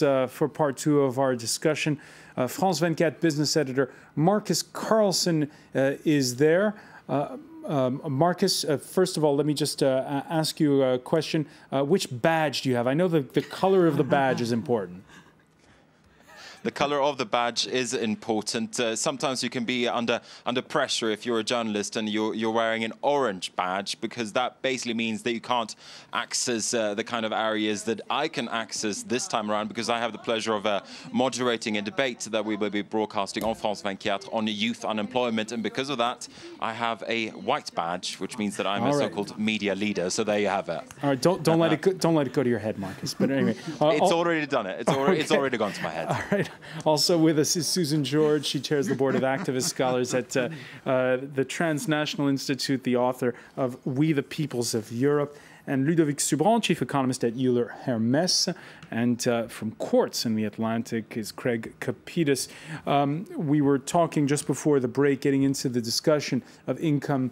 us for part two of our discussion. France 24 business editor Marcus Carlson is there. Marcus, first of all, let me just ask you a question. Which badge do you have? I know the color of the badge is important. The color of the badge is important. Sometimes you can be under pressure if you're a journalist and you're wearing an orange badge, because that basically means that you can't access the kind of areas that I can access this time around, because I have the pleasure of moderating a debate that we will be broadcasting on France 24 on youth unemployment, and because of that, I have a white badge, which means that I'm a so-called media leader. So there you have it. All right, don't let it go to your head, Marcus. But anyway, it's already done it. It's already gone to my head. All right. Also with us is Susan George. She chairs the board of activist scholars at the Transnational Institute, the author of We the Peoples of Europe, and Ludovic Subran, chief economist at Euler Hermes, and from Quartz in the Atlantic is Craig Kapidis. We were talking just before the break, getting into the discussion of income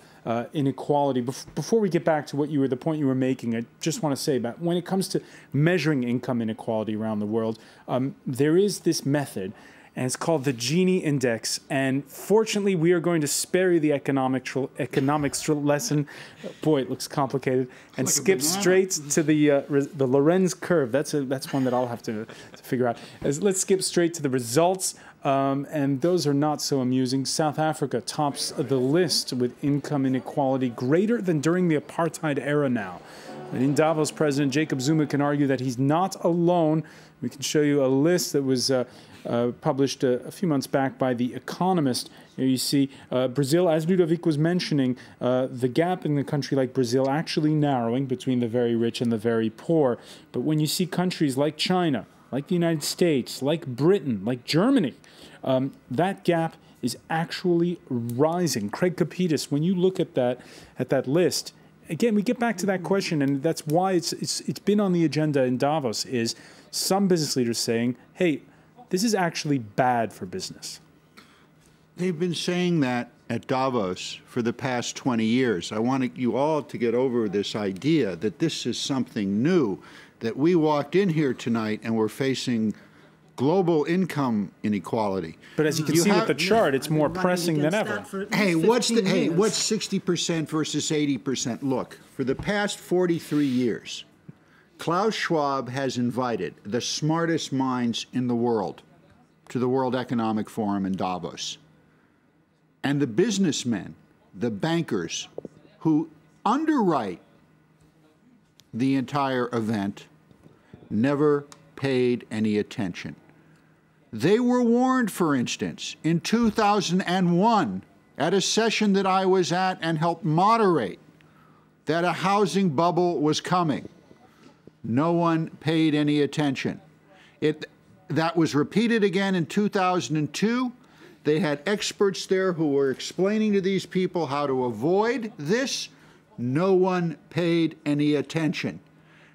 inequality. Before we get back to the point you were making, I just want to say about when it comes to measuring income inequality around the world, there is this method, and it's called the Gini Index. And fortunately, we are going to spare you the economics lesson. Boy, it looks complicated. And skip straight to the Lorenz curve. That's one that I'll have to figure out. Let's skip straight to the results. And those are not so amusing. South Africa tops the list with income inequality greater than during the apartheid era now. And in Davos, President Jacob Zuma can argue that he's not alone. We can show you a list that was published a few months back by The Economist. Here you see Brazil, as Ludovic was mentioning, the gap in a country like Brazil actually narrowing between the very rich and the very poor. But when you see countries like China, like the United States, like Britain, like Germany, that gap is actually rising. Craig Kapidis, when you look at that list, again, we get back to that question, and that's why it's been on the agenda in Davos, is some business leaders saying, hey, this is actually bad for business. They've been saying that at Davos for the past 20 years. I want you all to get over this idea that this is something new, that we walked in here tonight and we're facing global income inequality. But as you can see with the chart, it's more pressing than ever. Hey, what's 60% versus 80%? Look, for the past 43 years, Klaus Schwab has invited the smartest minds in the world to the World Economic Forum in Davos. And the businessmen, the bankers who underwrite the entire event never paid any attention. They were warned, for instance, in 2001 at a session that I was at and helped moderate, that a housing bubble was coming. No one paid any attention. That was repeated again in 2002. They had experts there who were explaining to these people how to avoid this. No one paid any attention.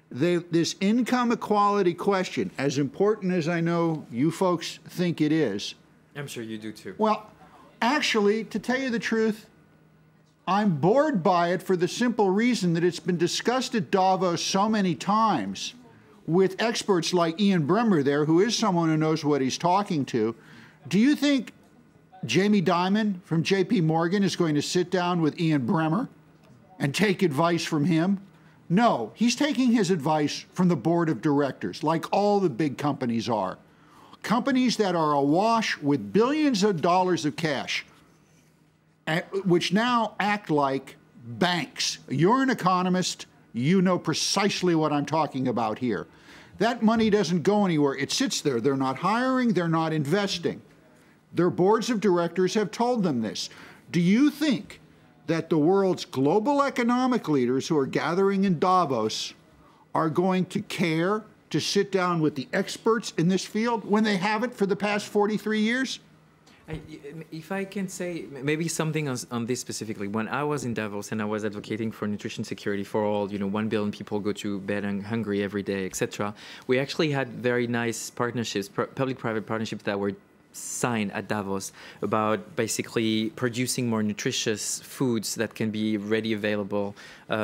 This income equality question, as important as I know you folks think it is. I'm sure you do too. Well, actually, to tell you the truth, I'm bored by it for the simple reason that it's been discussed at Davos so many times with experts like Ian Bremmer there, who is someone who knows what he's talking to. Do you think Jamie Dimon from JP Morgan is going to sit down with Ian Bremmer and take advice from him? No, he's taking his advice from the board of directors, like all the big companies are. Companies that are awash with billions of dollars of cash, which now act like banks. You're an economist. You know precisely what I'm talking about here. That money doesn't go anywhere. It sits there. They're not hiring. They're not investing. Their boards of directors have told them this. Do you think that the world's global economic leaders who are gathering in Davos are going to care to sit down with the experts in this field when they haven't for the past 43 years? If I can say maybe something on this specifically, when I was in Davos and I was advocating for nutrition security for all, 1 billion people go to bed hungry every day, etc., we actually had very nice partnerships, public-private partnerships that were signed at Davos about basically producing more nutritious foods that can be ready available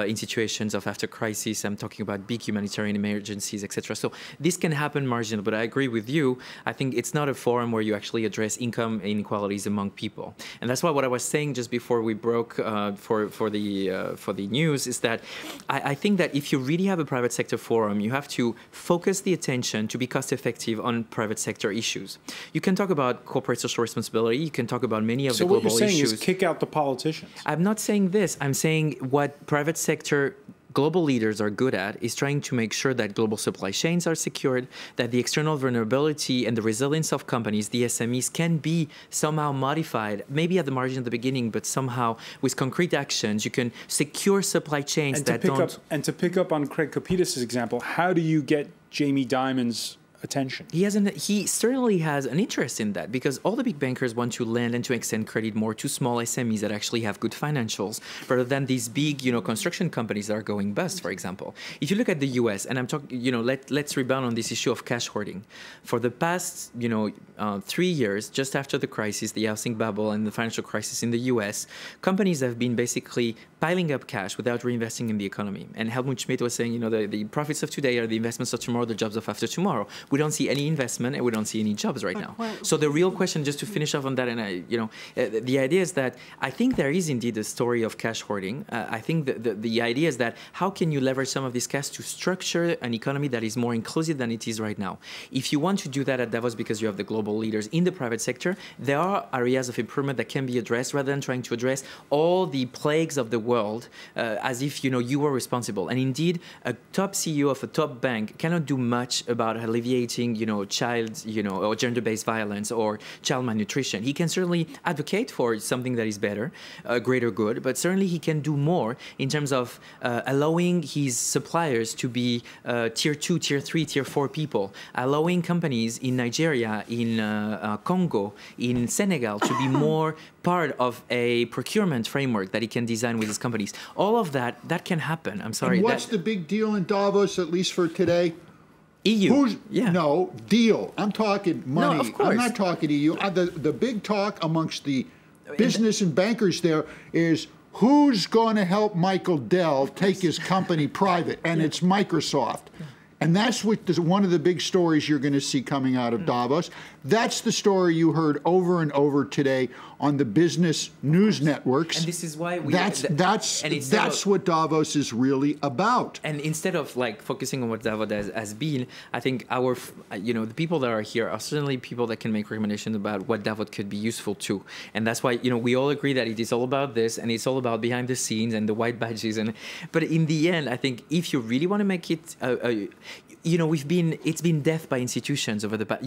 in situations of after crisis. I'm talking about big humanitarian emergencies, etc. So this can happen marginal, but I agree with you. I think it's not a forum where you actually address income inequalities among people, and that's why what I was saying just before we broke for the news is that I think that if you really have a private sector forum, you have to focus the attention to be cost effective on private sector issues. You can talk about corporate social responsibility. You can talk about many of the global issues. So what you're saying is kick out the politicians. I'm not saying this. I'm saying what private sector global leaders are good at is trying to make sure that global supply chains are secured, that the external vulnerability and the resilience of companies, the SMEs, can be somehow modified, maybe at the margin at the beginning, but somehow with concrete actions, you can secure supply chains and that don't... And to pick up on Craig Kopidis' example, how do you get Jamie Dimon's attention? He certainly has an interest in that, because all the big bankers want to lend and to extend credit more to small SMEs that actually have good financials, rather than these big, construction companies that are going bust, for example. If you look at the US, and I'm talking, let's rebound on this issue of cash hoarding. For the past, 3 years, just after the crisis, the housing bubble and the financial crisis in the US, companies have been basically piling up cash without reinvesting in the economy. And Helmut Schmidt was saying, the profits of today are the investments of tomorrow, the jobs of after tomorrow. We don't see any investment and we don't see any jobs right now. So the real question, just to finish off on that, and the idea is that I think there is indeed a story of cash hoarding. I think the idea is that how can you leverage some of this cash to structure an economy that is more inclusive than it is right now? If you want to do that at Davos because you have the global leaders in the private sector, there are areas of improvement that can be addressed rather than trying to address all the plagues of the world as if you were responsible. And indeed, a top CEO of a top bank cannot do much about alleviating child or gender-based violence or child malnutrition. He can certainly advocate for something that is better, greater good, but certainly he can do more in terms of allowing his suppliers to be tier 2, tier 3, tier 4 people, allowing companies in Nigeria, in Congo, in Senegal to be more part of a procurement framework that he can design with his companies. All of that can happen. I'm sorry. And what's the big deal in Davos, at least for today? EU. No, deal. I'm talking money. No, of course. I'm not talking EU. The big talk amongst the business and bankers there is who's going to help Michael Dell take his company private, and it's Microsoft. And that's one of the big stories you're going to see coming out of Davos. That's the story you heard over and over today on the business news networks. And this is why that's what Davos is really about. And instead of focusing on what Davos has been, I think the people that are here are certainly people that can make recommendations about what Davos could be useful to. And that's why we all agree that it is all about this, and it's all about behind the scenes and the white badges. But in the end, I think if you really want to make it it's been death by institutions over the past.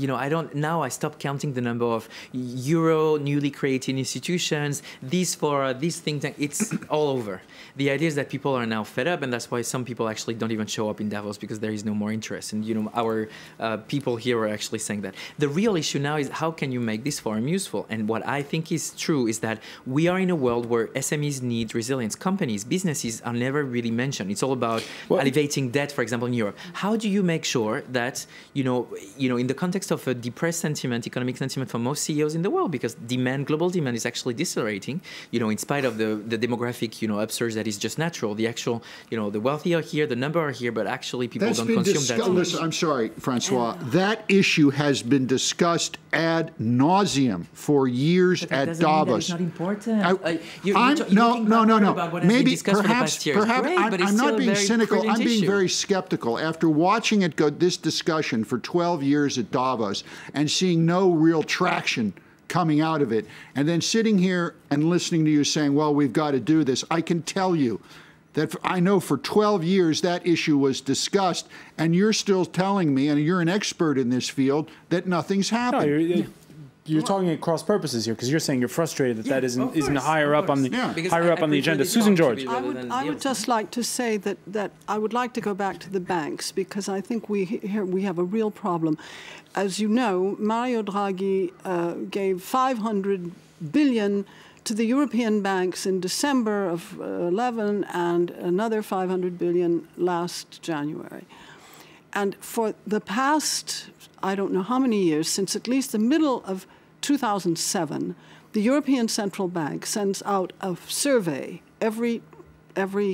I stopped counting the number of newly created institutions. These things. It's all over. The idea is that people are now fed up, and that's why some people actually don't even show up in Davos because there is no more interest. And our people here are actually saying that. The real issue now is how can you make this forum useful? And what I think is true is that we are in a world where SMEs need resilience. Companies, businesses are never really mentioned. It's all about alleviating debt, for example, in Europe. How do you make sure that in the context of a depressed sentiment, economic sentiment for most CEOs in the world, because global demand is actually decelerating, in spite of the demographic upsurge that is just natural. The actual, the wealthy are here, the number are here, but actually people don't consume that. Listen, I'm sorry, Francois. That issue has been discussed ad nauseum for years at Davos. It's not important. No. Maybe perhaps I'm not being cynical. I'm being very skeptical. After watching it go this discussion for 12 years at Davos and seeing no real traction coming out of it, and then sitting here and listening to you saying, well, we've got to do this, I can tell you that I know for 12 years that issue was discussed, and you're still telling me, and you're an expert in this field, that nothing's happened. You're talking at cross purposes here because you're saying you're frustrated that isn't higher up on the agenda. Susan George. I would just like to say that I would like to go back to the banks because I think we have a real problem. As you know, Mario Draghi gave 500 billion to the European banks in December of 11 and another 500 billion last January. And for the past, I don't know how many years, since at least the middle of 2007, the European Central Bank sends out a survey every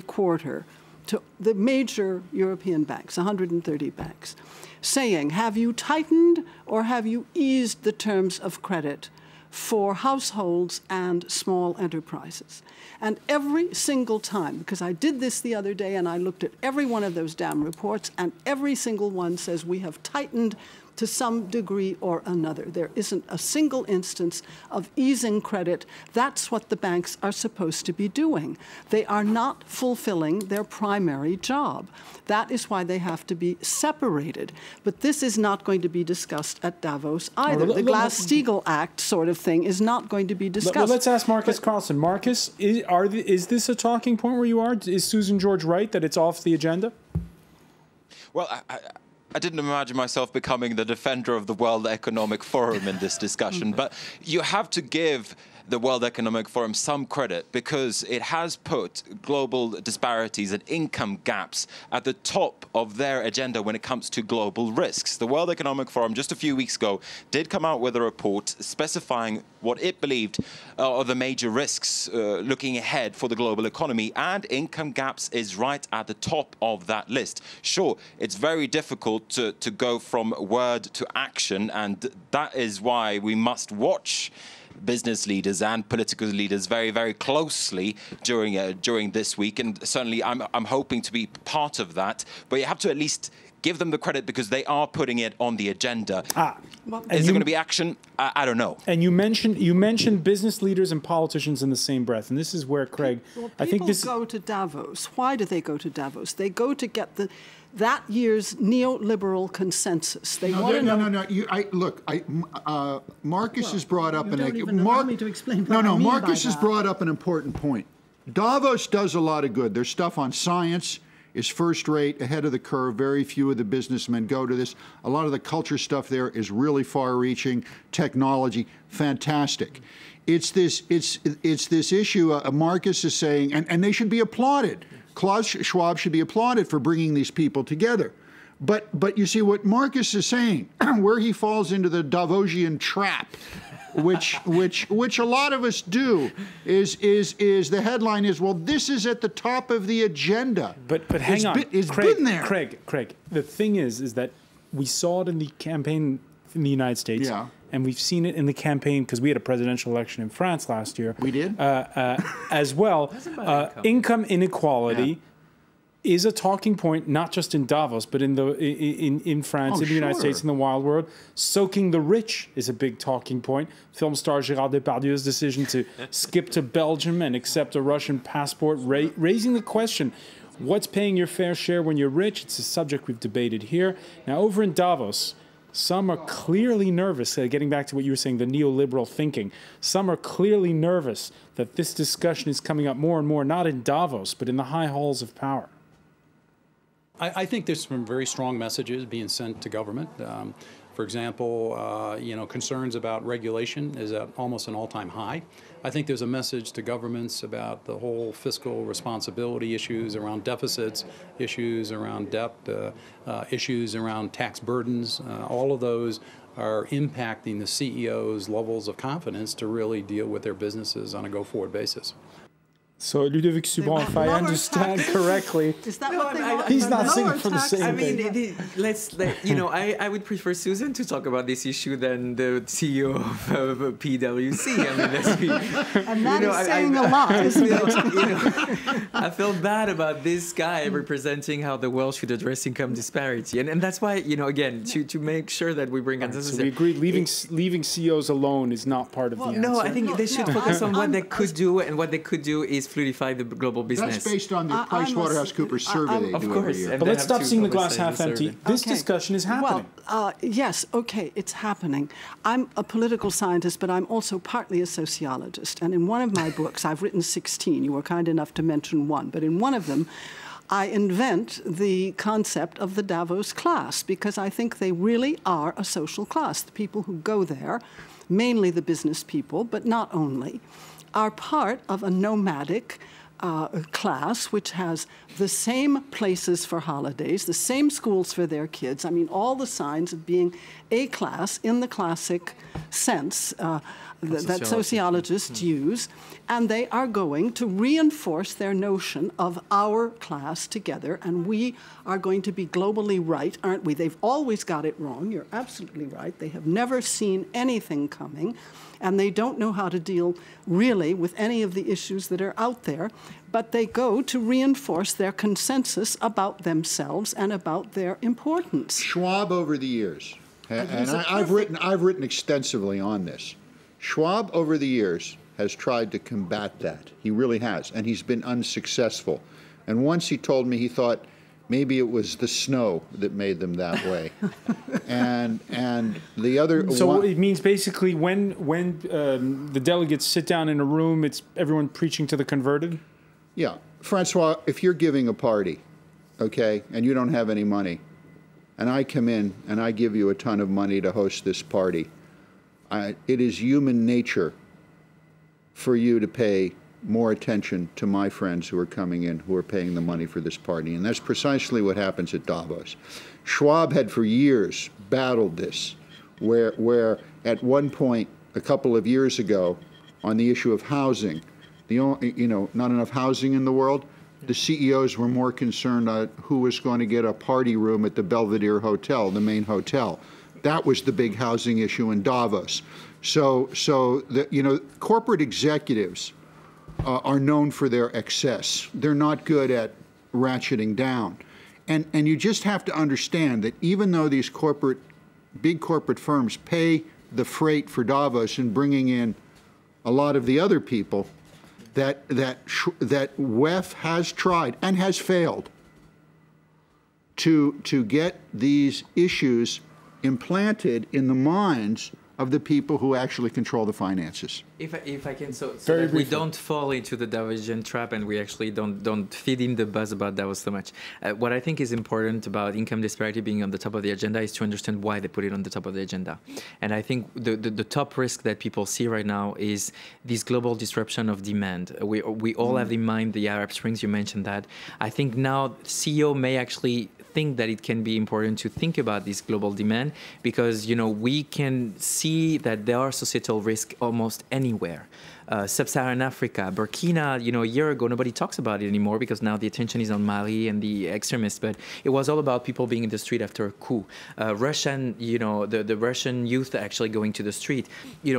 quarter to the major European banks, 130 banks, saying, have you tightened or have you eased the terms of credit for households and small enterprises? And every single time, because I did this the other day and I looked at every one of those damn reports, and every single one says we have tightened to some degree or another. There isn't a single instance of easing credit. That's what the banks are supposed to be doing. They are not fulfilling their primary job. That is why they have to be separated. But this is not going to be discussed at Davos either. The Glass-Steagall Act sort of thing is not going to be discussed. Well, let's ask Marcus Carlson. Marcus, is this a talking point where you are? Is Susan George right that it's off the agenda? Well, I didn't imagine myself becoming the defender of the World Economic Forum in this discussion, but you have to give the World Economic Forum some credit because it has put global disparities and income gaps at the top of their agenda when it comes to global risks. The World Economic Forum just a few weeks ago did come out with a report specifying what it believed are the major risks looking ahead for the global economy, and income gaps is right at the top of that list. Sure, it's very difficult to go from word to action, and that is why we must watch business leaders and political leaders very, very closely during this week, and certainly I'm hoping to be part of that. But you have to at least give them the credit because they are putting it on the agenda. Is there going to be action? I don't know. And you mentioned business leaders and politicians in the same breath, and this is where, Craig, I think this go to Davos. Why do they go to Davos? They go to get that year's neoliberal consensus. They want to know. Marcus has brought up Marcus has brought up an important point. Davos does a lot of good. Their stuff on science is first rate, ahead of the curve. Very few of the businessmen go to this. A lot of the culture stuff there is really far-reaching. Technology, fantastic. It's this issue. Marcus is saying, and they should be applauded. Klaus Schwab should be applauded for bringing these people together. But you see what Marcus is saying, where he falls into the Davosian trap, which a lot of us do, is the headline is, well, this is at the top of the agenda. But hang on, it's Craig, been there. Craig, the thing is that we saw it in the campaign in the United States. Yeah. And we've seen it in the campaign because we had a presidential election in France last year. We did? As well. Income inequality is a talking point, not just in Davos, but in France, in the United States, in the wild world. Soaking the rich is a big talking point. Film star Gérard Depardieu's decision to skip to Belgium and accept a Russian passport, raising the question, what's paying your fair share when you're rich? It's a subject we've debated here. Now, over in Davos, some are clearly nervous, getting back to what you were saying, the neoliberal thinking. Some are clearly nervous that this discussion is coming up more and more, not in Davos, but in the high halls of power. I think there's some very strong messages being sent to government. For example, concerns about regulation is at almost an all-time high. I think there's a message to governments about the whole fiscal responsibility issues around deficits, issues around debt, issues around tax burdens. All of those are impacting the CEO's levels of confidence to really deal with their businesses on a go-forward basis. So, Ludovic Subran, if I understand correctly, is that what they want? He's not singing for the same I thing. mean, I would prefer Susan to talk about this issue than the CEO of PwC. I mean, let's be, and that is saying a lot, isn't it? I feel bad about this guy representing how the world should address income disparity. And that's why, again, to make sure that we bring consensus. So we agree, leaving CEOs alone is not part of the answer. No, I think they should focus on what they could do, and what they could do is fluidify the global business. That's based on the PricewaterhouseCoopers survey they do every year. But let's stop seeing the glass half empty. This discussion is happening. Well, yes, okay, it's happening. I'm a political scientist, but I'm also partly a sociologist. And in one of my books, I've written 16. You were kind enough to mention one. But in one of them, I invent the concept of the Davos class, because I think they really are a social class. The people who go there, mainly the business people, but not only, are part of a nomadic class, which has the same places for holidays, the same schools for their kids. I mean, all the signs of being a class in the classic sense that sociologists use. And they are going to reinforce their notion of our class together. And we are going to be globally right, aren't we? They've always got it wrong. You're absolutely right. They have never seen anything coming. And they don't know how to deal really with any of the issues that are out there, but they go to reinforce their consensus about themselves and about their importance. Schwab over the years, and I've written extensively on this. Schwab over the years has tried to combat that. He really has, and he's been unsuccessful. And once he told me he thought maybe it was the snow that made them that way. and the other... So it means basically when the delegates sit down in a room, it's everyone preaching to the converted? Yeah. Francois, if you're giving a party, okay, and you don't have any money, and I come in and I give you a ton of money to host this party, it is human nature for you to pay more attention to my friends who are coming in, who are paying the money for this party. And that's precisely what happens at Davos. Schwab had for years battled this, where at one point, a couple of years ago, on the issue of housing, not enough housing in the world, the CEOs were more concerned on who was going to get a party room at the Belvedere Hotel, the main hotel. That was the big housing issue in Davos. So corporate executives are known for their excess. They're not good at ratcheting down. And you just have to understand that even though these big corporate firms pay the freight for Davos and bringing in a lot of the other people, that WEF has tried and has failed to get these issues implanted in the minds of the people who actually control the finances. If I can, so that we don't fall into the Davosian trap and we actually don't feed in the buzz about Davos so much. What I think is important about income disparity being on the top of the agenda is to understand why they put it on the top of the agenda. And I think the top risk that people see right now is this global disruption of demand. We all have in mind the Arab Springs, you mentioned that. I think now CEO may actually think that it can be important to think about this global demand because, we can see that there are societal risks almost anywhere. Sub-Saharan Africa, Burkina, a year ago, nobody talks about it anymore because now the attention is on Mali and the extremists, but it was all about people being in the street after a coup. Russian, the Russian youth actually going to the street.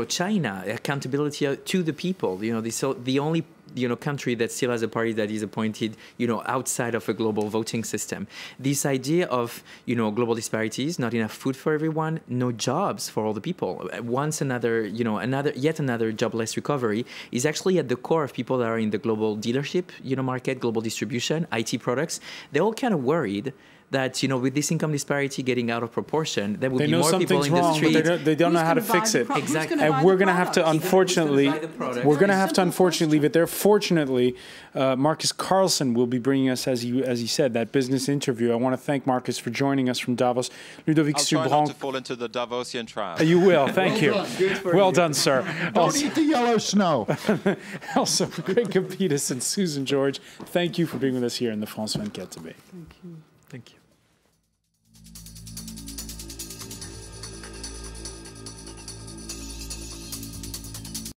China, accountability to the people, the only country that still has a party that is appointed, outside of a global voting system. This idea of, global disparities, not enough food for everyone, no jobs for all the people. Once yet another jobless recovery is actually at the core of people that are in the global dealership, market, global distribution, IT products. They're all kind of worried that, with this income disparity getting out of proportion, there will be more people in the street. But they don't know how to fix it. Exactly. And we're going to have to, unfortunately, leave it there. Fortunately, Marcus Carlson will be bringing us, as he said, that business interview. I want to thank Marcus for joining us from Davos. Ludovic I'll Subran. try not to fall into the Davosian trap. You will. Thank you. Well done, sir. Don't eat the yellow snow. Also, Greg Kapitas and Susan George, thank you for being with us here in the France 24 debate. Thank you. Thank you.